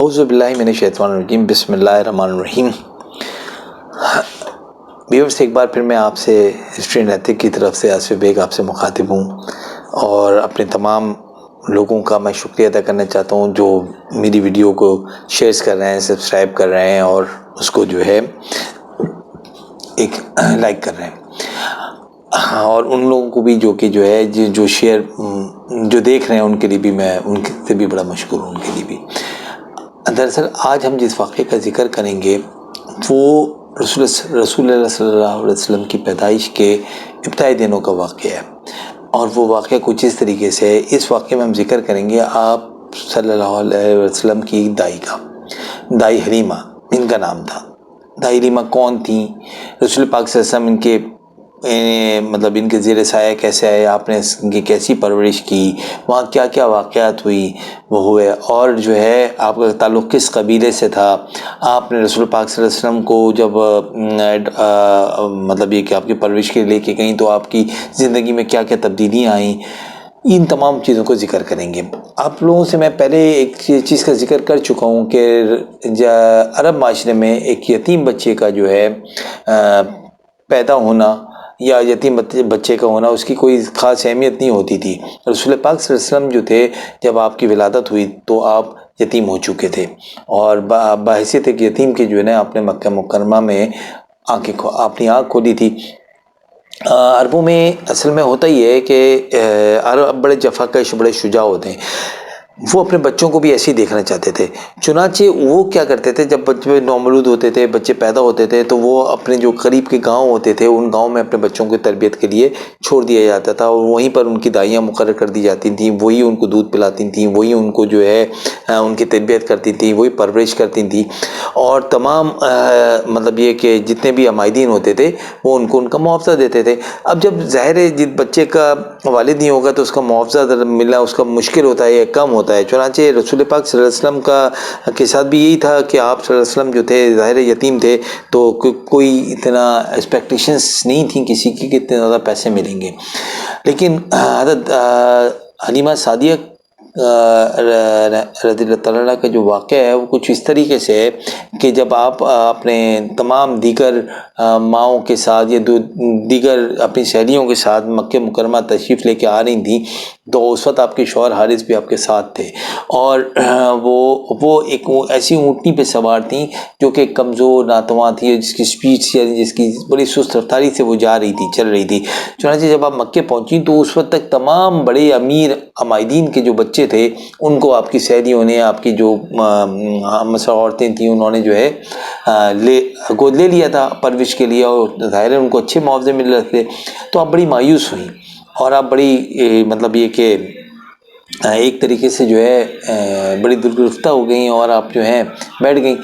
اعوذ باللہ من الشیطان الرجیم، بسم اللہ الرحمن الرحیم۔ ویورز، ایک بار پھر میں آپ سے ہسٹری اینڈ ایتھک کی طرف سے آصف بیگ آپ سے مخاطب ہوں، اور اپنے تمام لوگوں کا میں شکریہ ادا کرنا چاہتا ہوں جو میری ویڈیو کو شیئرز کر رہے ہیں، سبسکرائب کر رہے ہیں اور اس کو جو ہے ایک لائک کر رہے ہیں، اور ان لوگوں کو بھی جو ہے جو شیئر جو دیکھ رہے ہیں ان کے لیے بھی میں ان سے بھی بڑا مشکور ہوں، ان کے لیے بھی۔ دراصل آج ہم جس واقعے کا ذکر کریں گے وہ رسول اللہ صلی اللہ علیہ وسلم کی پیدائش کے ابتدائی دنوں کا واقعہ ہے، اور وہ واقعہ کچھ اس طریقے سے ہے۔ اس واقعے میں ہم ذکر کریں گے آپ صلی اللہ علیہ وسلم کی دائی کا، دائی حلیمہ ان کا نام تھا۔ دائی حلیمہ کون تھیں؟ رسول پاک صلی اللہ علیہ وسلم ان کے مطلب ان کے زیر سایہ کیسے آئے، آپ نے ان کی کیسی پرورش کی، وہاں کیا کیا واقعات وہ ہوئے، اور جو ہے آپ کا تعلق کس قبیلے سے تھا، آپ نے رسول پاک صلی اللہ علیہ وسلم کو جب مطلب یہ کہ آپ کی پرورش کے لے کے گئیں تو آپ کی زندگی میں کیا کیا تبدیلیاں آئیں، ان تمام چیزوں کو ذکر کریں گے۔ آپ لوگوں سے میں پہلے ایک چیز کا ذکر کر چکا ہوں کہ عرب معاشرے میں ایک یتیم بچے کا جو ہے پیدا ہونا یا یتیم بچے کا ہونا اس کی کوئی خاص اہمیت نہیں ہوتی تھی۔ رسول پاک صلی اللہ علیہ وسلم جو تھے، جب آپ کی ولادت ہوئی تو آپ یتیم ہو چکے تھے، اور بحیثیت ایک یتیم کے جو ہے نا آپ نے مکہ مکرمہ میں اپنی آنکھ کھولی تھی۔ عربوں میں اصل میں ہوتا ہی ہے کہ عرب بڑے جفا کش، بڑے شجاع ہوتے ہیں، وہ اپنے بچوں کو بھی ایسے ہی دیکھنا چاہتے تھے۔ چنانچہ وہ کیا کرتے تھے، جب بچے نومولود ہوتے تھے، بچے پیدا ہوتے تھے، تو وہ اپنے جو قریب کے گاؤں ہوتے تھے ان گاؤں میں اپنے بچوں کی تربیت کے لیے چھوڑ دیا جاتا تھا، اور وہیں پر ان کی دائیاں مقرر کر دی جاتی تھیں، وہی ان کو دودھ پلاتی تھیں، وہی ان کو جو ہے ان کی تربیت کرتی تھیں، وہی پرورش کرتی تھیں، اور تمام مطلب یہ کہ جتنے بھی عمائدین ہوتے تھے وہ ان کو ان کا معاوضہ دیتے تھے۔ اب جب ظاہر ہے جس بچے کا والد نہیں ہوگا تو اس کا معاوضہ ملنا اس کا مشکل ہوتا ہے یا کم ہوتا ہے۔ چنانچہ رسول پاک صلی اللہ علیہ وسلم کے ساتھ بھی یہی تھا کہ آپ صلی اللہ علیہ وسلم جو تھے ظاہر یتیم تھے، تو کوئی اتنا ایکسپیکٹیشنز نہیں تھیں کسی کی کہ اتنے زیادہ پیسے ملیں گے، لیکن حضرت حلیمہ سعدیہ رضی اللہ تعالیٰ عنہ کا جو واقعہ ہے وہ کچھ اس طریقے سے ہے کہ جب آپ اپنے تمام دیگر ماؤں کے ساتھ یا دیگر اپنی سہیلیوں کے ساتھ مکہ مکرمہ تشریف لے کے آ رہی تھیں، تو اس وقت آپ کے شوہر حارث بھی آپ کے ساتھ تھے، اور وہ ایک ایسی اونٹنی پہ سوار تھیں جو کہ کمزور ناتواں تھی، جس کی سپیڈ جس کی بڑی سست رفتاری سے وہ جا رہی تھی، چل رہی تھی۔ چنانچہ جب آپ مکے پہنچی تو اس وقت تک تمام بڑے امیر عمائدین کے جو بچے تھے ان کو آپ کی سہیلیوں نے، آپ کی جو ہمسر عورتیں تھیں، انہوں نے جو ہے گود لے لیا تھا پرورش کے لیے، اور ظاہر ہے ان کو اچھے معاوضے مل رہے تھے، تو آپ بڑی مایوس ہوئیں، اور آپ بڑی مطلب یہ کہ ایک طریقے سے جو ہے بڑی دلگرفتہ ہو گئیں، اور آپ جو ہیں بیٹھ گئیں۔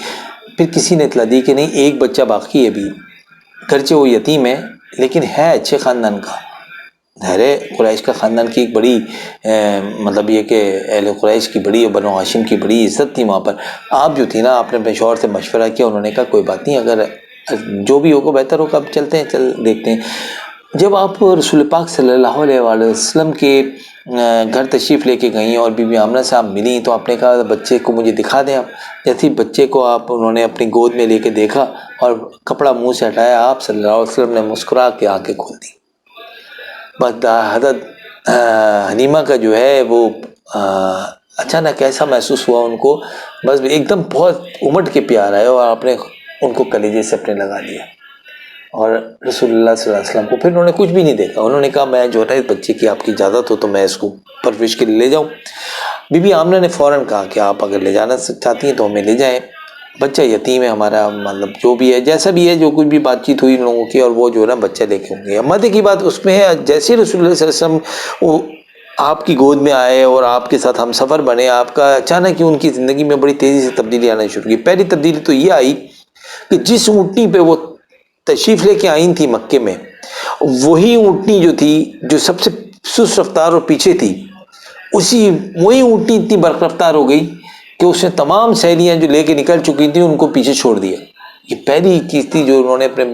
پھر کسی نے اطلاع دی کہ نہیں، ایک بچہ باقی ہے ابھی، گرچہ وہ یتیم ہے لیکن ہے اچھے خاندان کا، ظاہر ہے قریش کا خاندان کی ایک بڑی مطلب یہ کہ اہل قریش کی بڑی، بنو ہاشم کی بڑی عزت تھی وہاں پر۔ آپ جو تھی نا، آپ نے اپنے شوہر سے مشورہ کیا، انہوں نے کہا کوئی بات نہیں، اگر جو بھی ہوگا بہتر ہوگا، اب چلتے ہیں، چل دیکھتے ہیں۔ جب آپ رسول پاک صلی اللہ علیہ وسلم کے گھر تشریف لے کے گئیں اور بی بی آمنہ سے آپ ملیں، تو آپ نے کہا بچے کو مجھے دکھا دیں۔ جیسے بچے کو انہوں نے اپنی گود میں لے کے دیکھا اور کپڑا منہ سے ہٹایا، آپ صلی اللہ علیہ وسلم نے مسکرا کے آنکھیں کھول دی۔ بس حضرت حلیمہ کا جو ہے وہ اچانک ایسا محسوس ہوا ان کو، بس ایک دم بہت امٹ کے پیار آئے، اور آپ نے ان کو کلیجے سے اپنے لگا لیا، اور رسول اللہ صلی اللہ علیہ وسلم کو پھر انہوں نے کچھ بھی نہیں دیکھا، انہوں نے کہا میں جو ہے اس بچے کی آپ کی اجازت ہو تو میں اس کو پرورش کے لیے لے جاؤں۔ بی بی آمنہ نے فوراً کہا کہ آپ اگر لے جانا چاہتی ہیں تو ہمیں لے جائیں، بچہ یتیم ہے ہمارا، مطلب جو بھی ہے جیسا بھی ہے، جو کچھ بھی بات چیت ہوئی ان لوگوں کی، اور وہ جو ہے نا بچہ لے کے ہوں گے۔ مدد کی بات اس میں ہے، جیسے رسول اللہ صلی اللہ علیہ وسلم وہ آپ کی گود میں آئے اور آپ کے ساتھ ہم سفر بنے، آپ کا اچانک ہی ان کی زندگی میں بڑی تیزی سے تبدیلی آنا شروع کی۔ پہلی تبدیلی تو یہ آئی کہ جس اونٹنی پہ وہ تشریف لے کے آئی تھی مکے میں، وہی اونٹنی جو تھی جو سب سے سست رفتار اور پیچھے تھی، وہی اونٹنی اتنی برق رفتار ہو گئی کہ اس نے تمام سہیلیاں جو لے کے نکل چکی تھیں ان کو پیچھے چھوڑ دیا۔ یہ پہلی چیز تھی جو انہوں نے اپنے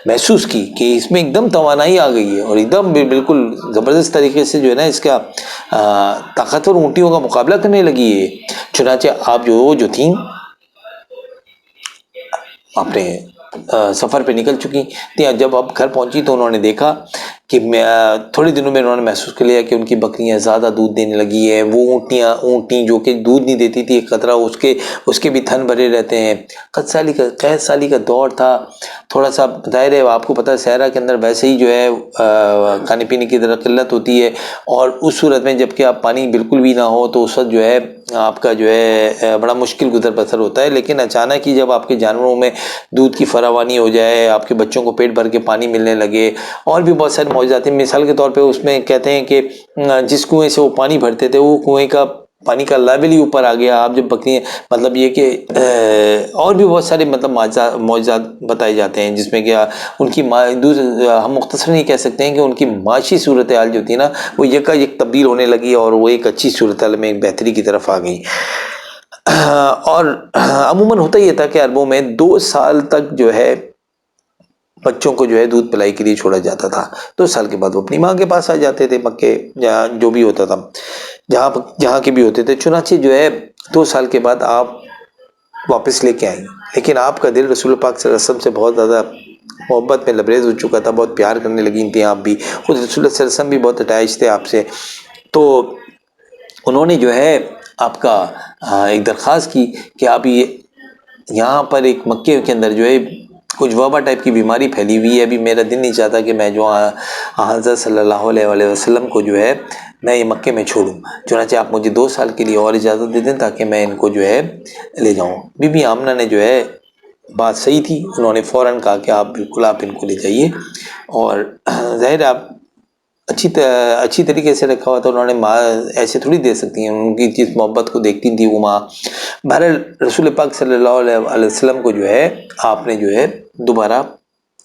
محسوس کی کہ اس میں ایک دم توانائی آ گئی ہے، اور ایک دم بالکل زبردست طریقے سے جو ہے نا اس کا طاقتور اونٹیوں کا مقابلہ کرنے لگی ہے۔ چنانچہ آپ جو تھیں اپنے سفر پہ نکل چکی تھیں. جب اب گھر پہنچی تو انہوں نے دیکھا کہ تھوڑے دنوں میں انہوں نے محسوس کر لیا کہ ان کی بکریاں زیادہ دودھ دینے لگی ہیں. وہ اونٹیں جو کہ دودھ نہیں دیتی تھی، ایک قطرہ اس کے بھی تھن بھرے رہتے ہیں. قحط سالی کا دور تھا. تھوڑا سا ظاہر ہے آپ کو پتہ ہے صحرا کے اندر ویسے ہی جو ہے کھانے پینے کی طرح قلت ہوتی ہے، اور اس صورت میں جب کہ آپ پانی بالکل بھی نہ ہو تو اس وقت جو ہے آپ کا جو ہے بڑا مشکل گزر بسر ہوتا ہے. لیکن اچانک ہی جب آپ کے جانوروں میں دودھ کی فراوانی ہو جائے، آپ کے بچوں کو پیٹ بھر کے پانی ملنے لگے، اور بھی بہت سارے معجزات ہیں. مثال کے طور پہ اس میں کہتے ہیں کہ جس کنویں سے وہ پانی بھرتے تھے وہ کنویں کا پانی کا لیول ہی اوپر آ گیا. آپ جب بکریاں مطلب یہ کہ اور بھی بہت سارے مطلب معجزات بتائے جاتے ہیں، جس میں کہ ان کی ہم مختصر نہیں کہہ سکتے ہیں کہ ان کی معاشی صورتحال جو تھی نا وہ یکایک تبدیل ہونے لگی اور وہ ایک اچھی صورتحال میں ایک بہتری کی طرف آ گئی. اور عموماً ہوتا یہ تھا کہ عربوں میں 2 سال تک جو ہے بچوں کو جو ہے دودھ پلائی کے لیے چھوڑا جاتا تھا. 2 سال کے بعد وہ اپنی ماں کے پاس آ جاتے تھے، مکے جہاں جو بھی ہوتا تھا، جہاں کے بھی ہوتے تھے. چنانچہ جو ہے 2 سال کے بعد آپ واپس لے کے آئیں. لیکن آپ کا دل رسول پاک صلی اللہ علیہ وسلم سے بہت زیادہ محبت میں لبریز ہو چکا تھا، بہت پیار کرنے لگی تھیں آپ بھی. خود رسول اللہ صلی اللہ علیہ وسلم بھی بہت اٹیچ تھے آپ سے. تو انہوں نے جو ہے آپ کا ایک درخواست کی کہ آپ یہاں پر ایک مکے کے اندر جو ہے کچھ وبا ٹائپ کی بیماری پھیلی ہوئی ہے. ابھی میرا دل نہیں چاہتا کہ میں جو حضرت صلی اللہ علیہ وسلم کو جو ہے میں یہ مکے میں چھوڑوں. چنانچہ آپ مجھے 2 سال کے لیے اور اجازت دے دیں تاکہ میں ان کو جو ہے لے جاؤں. بی بی آمنہ نے جو ہے بات صحیح تھی، انہوں نے فوراً کہا کہ آپ ان کو لے جائیے. اور ظاہر آپ اچھی طریقے سے رکھا ہوا تھا. انہوں نے ماں ایسے تھوڑی دے سکتی ہیں، ان کی جس محبت کو دیکھتی تھی وہ ماں. بہرحال رسول پاک صلی اللہ علیہ وسلم کو جو ہے آپ نے جو ہے دوبارہ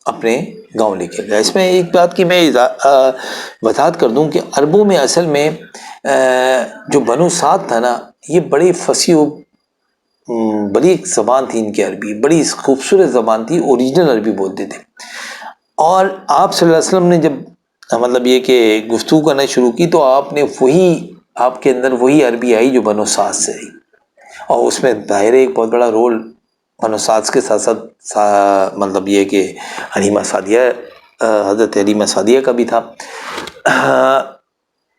اپنے گاؤں لے کے گیا. اس میں ایک بات کی میں وضاحت کر دوں کہ عربوں میں اصل میں جو بنو سعد تھا نا، یہ بڑی فصیح و بڑی زبان تھی ان کی عربی، بڑی خوبصورت زبان تھی، اوریجنل عربی بولتے تھے. اور آپ صلی اللہ علیہ وسلم نے جب مطلب یہ کہ گفتگو کرنا شروع کی تو آپ کے اندر وہی عربی آئی جو بنو سعد سے آئی. اور اس میں ظاہر ایک بہت بڑا رول بنو سعد کے ساتھ ساتھ مطلب یہ کہ حضرت حلیمہ سعدیہ کا بھی تھا.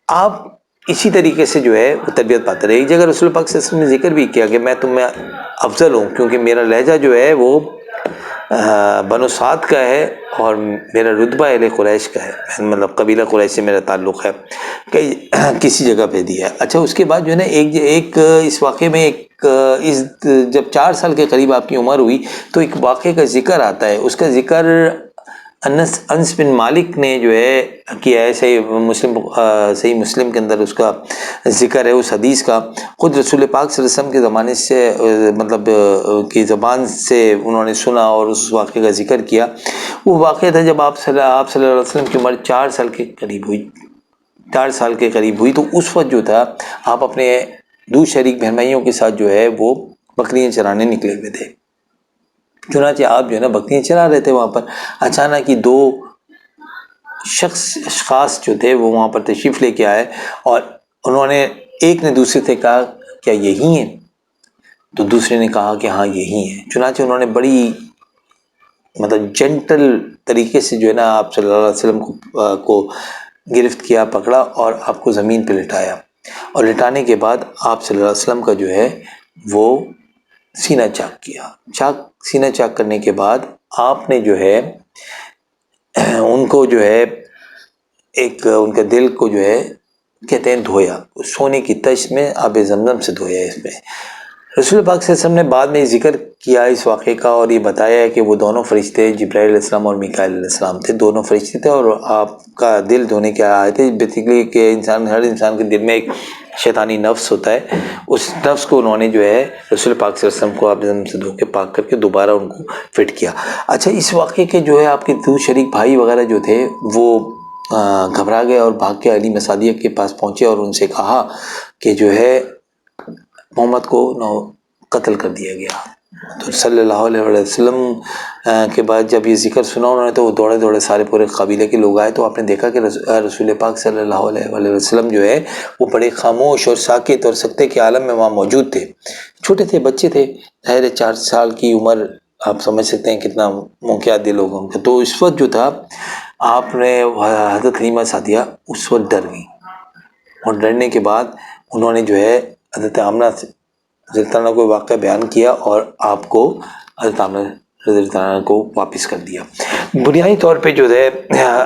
آپ اسی طریقے سے جو ہے وہ تربیت پاتے رہے. ایک جگہ رسول پاک صلی اللہ علیہ وسلم نے ذکر بھی کیا کہ میں تم میں افضل ہوں کیونکہ میرا لہجہ جو ہے وہ بنو سعد کا ہے اور میرا رتبہ اہل قریش کا ہے، مطلب قبیلہ قریش سے میرا تعلق ہے. کسی جگہ پہ دیا. اچھا اس کے بعد جو ہے نا ایک اس واقعے میں جب 4 سال کے قریب آپ کی عمر ہوئی تو ایک واقعے کا ذکر آتا ہے. اس کا ذکر انس بن مالک نے جو ہے کیا ہے. صحیح مسلم کے اندر اس کا ذکر ہے اس حدیث کا. خود رسول پاک صلی اللہ علیہ وسلم کے زمانے سے مطلب کی زبان سے انہوں نے سنا اور اس واقعے کا ذکر کیا. وہ واقعہ تھا جب آپ صلی اللہ علیہ وسلم کی عمر 4 سال کے قریب ہوئی. 4 سال کے قریب ہوئی تو اس وقت جو تھا آپ اپنے دو شریک بہن بھائیوں کے ساتھ جو ہے وہ بکریاں چرانے نکلے ہوئے تھے. چنانچہ آپ جو ہے نا بکریاں چرا رہے تھے وہاں پر. اچانک ہی 2 اشخاص جو تھے وہ وہاں پر تشریف لے کے آئے اور انہوں نے ایک نے دوسرے سے کہا کیا یہی ہیں؟ تو دوسرے نے کہا کہ ہاں یہی ہیں. چنانچہ انہوں نے بڑی مطلب جنٹل طریقے سے جو ہے نا آپ صلی اللہ علیہ وسلم کو گرفت کیا، پکڑا اور آپ کو زمین پہ لٹایا. اور لٹانے کے بعد آپ صلی اللہ علیہ وسلم کا جو ہے وہ سینہ چاک کیا. سینہ چاک کرنے کے بعد آپ نے جو ہے ان کو جو ہے ایک ان کے دل کو جو ہے کہتے ہیں دھویا. سونے کی تش میں آب زمزم سے دھویا. اس میں رسول پاک صلی اللہ علیہ وسلم نے بعد میں ذکر کیا اس واقعے کا اور یہ بتایا ہے کہ وہ دونوں فرشتے جبرائیل علیہ السلام اور میکائیل علیہ السلام تھے. دونوں فرشتے تھے اور آپ کا دل دھونے کے آئے تھے. بیسیکلی کہ ہر انسان کے دل میں ایک شیطانی نفس ہوتا ہے، اس نفس کو انہوں نے جو ہے رسول پاک صلی اللہ علیہ وسلم کو آب زمزم سے دھو کے پاک کر کے دوبارہ ان کو فٹ کیا. اچھا اس واقعے کے جو ہے آپ کے 2 شریک بھائی وغیرہ جو تھے وہ گھبرا گئے اور بھاگ کے حلیمہ سعدیہ کے پاس پہنچے اور ان سے کہا کہ جو ہے محمد کو قتل کر دیا گیا. تو صلی اللہ علیہ وسلم کے بعد جب یہ ذکر سنا انہوں نے تو وہ دوڑے سارے پورے قبیلے کے لوگ آئے. تو آپ نے دیکھا کہ رسول پاک صلی اللہ علیہ وسلم جو ہے وہ بڑے خاموش اور ساکت اور سکتے کے عالم میں وہاں موجود تھے. چھوٹے تھے، بچے تھے، ظاہر 4 سال کی عمر آپ سمجھ سکتے ہیں کتنا موقعات دل ہوگا ان کا۔ تو اس وقت جو تھا آپ نے حضرت حلیمہ سعدیہ اس وقت ڈر گئی، اور ڈرنے کے بعد انہوں نے جو ہے حضرت آمنہ سے رضی اللہ عنہ کو واقعہ بیان کیا اور آپ کو حضرت آمنہ رضی اللہ عنہ کو واپس کر دیا۔ بنیادی طور پہ جو ہے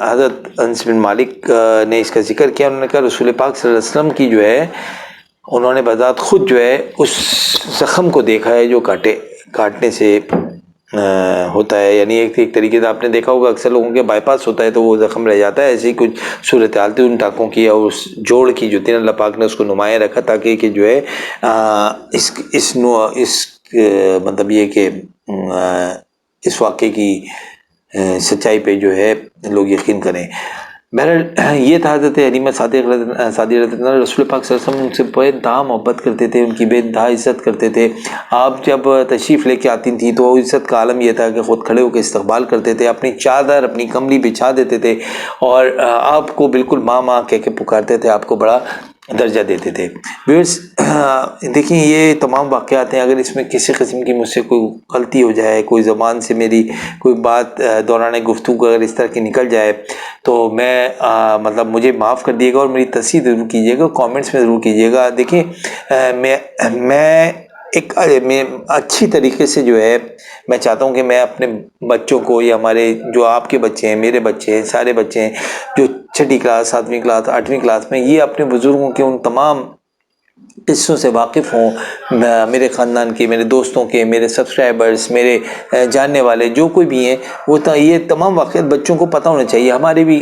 حضرت انس بن مالک نے اس کا ذکر کیا، انہوں نے کہا رسول پاک صلی اللہ علیہ وسلم کی جو ہے انہوں نے بذات خود جو ہے اس زخم کو دیکھا ہے جو کاٹنے سے ہوتا ہے، یعنی ایک طریقے سے آپ نے دیکھا ہوگا اکثر لوگوں کے بائی پاس ہوتا ہے تو وہ زخم رہ جاتا ہے، ایسے ہی کچھ صورتحال تھی ان ٹانکوں کی اور اس جوڑ کی جو تھی اللہ پاک نے اس کو نمایاں رکھا تاکہ کہ جو ہے اس مطلب یہ کہ اس واقعے کی سچائی پہ جو ہے لوگ یقین کریں۔ بہرحال یہ تھا حضرت حلیمہ سعدیہ رضی اللہ عنہ، رسول پاک صلی اللہ علیہ وسلم ان سے بے انتہا محبت کرتے تھے، ان کی بے انتہا عزت کرتے تھے۔ آپ جب تشریف لے کے آتی تھیں تو عزت کا عالم یہ تھا کہ خود کھڑے ہو کے استقبال کرتے تھے، اپنی چادر اپنی کملی بچھا دیتے تھے اور آپ کو بالکل ماں ماں کہہ کے پکارتے تھے، آپ کو بڑا درجہ دیتے تھے۔ ویورز دیکھیں یہ تمام واقعات ہیں، اگر اس میں کسی قسم کی مجھ سے کوئی غلطی ہو جائے، کوئی زبان سے میری کوئی بات دوران گفتگو اگر اس طرح کی نکل جائے تو میں مطلب مجھے معاف کر دیے گا اور میری تصحیح ضرور کیجیے گا، کامنٹس میں ضرور کیجیے گا۔ دیکھیں میں اچھی طریقے سے جو ہے میں چاہتا ہوں کہ میں اپنے بچوں کو یا ہمارے جو آپ کے بچے ہیں، میرے بچے ہیں، سارے بچے ہیں جو 6ٹھی کلاس 7ویں کلاس 8ویں کلاس میں، یہ اپنے بزرگوں کے ان تمام قصوں سے واقف ہوں، میرے خاندان کے، میرے دوستوں کے، میرے سبسکرائبرز، میرے جاننے والے جو کوئی بھی ہیں، وہ یہ تمام واقعات بچوں کو پتہ ہونا چاہیے۔ ہمارے بھی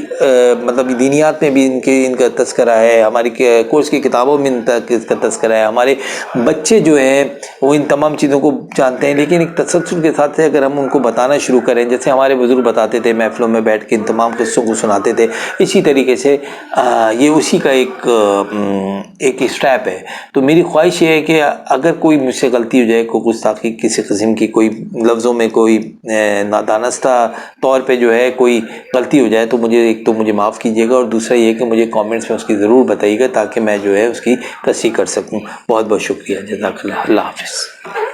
مطلب دینیات میں بھی ان کا تذکرہ ہے، ہماری کورس کی کتابوں میں ان کا تذکرہ ہے، ہمارے بچے جو ہیں وہ ان تمام چیزوں کو جانتے ہیں، لیکن ایک تسلسل کے ساتھ اگر ہم ان کو بتانا شروع کریں، جیسے ہمارے بزرگ بتاتے تھے محفلوں میں بیٹھ کے ان تمام قصوں کو سناتے تھے، اسی طریقے سے یہ اسی کا ایک اسٹیپ ہے۔ تو میری خواہش یہ ہے کہ اگر کوئی مجھ سے غلطی ہو جائے، کوئی گستاخی کسی قسم کی، کوئی لفظوں میں کوئی نادانستہ طور پہ جو ہے کوئی غلطی ہو جائے تو ایک تو مجھے معاف کیجیے گا، اور دوسرا یہ کہ مجھے کامنٹس میں اس کی ضرور بتائیے گا تاکہ میں جو ہے اس کی تصحیح کر سکوں۔ بہت بہت شکریہ، جزاک اللہ، اللہ حافظ۔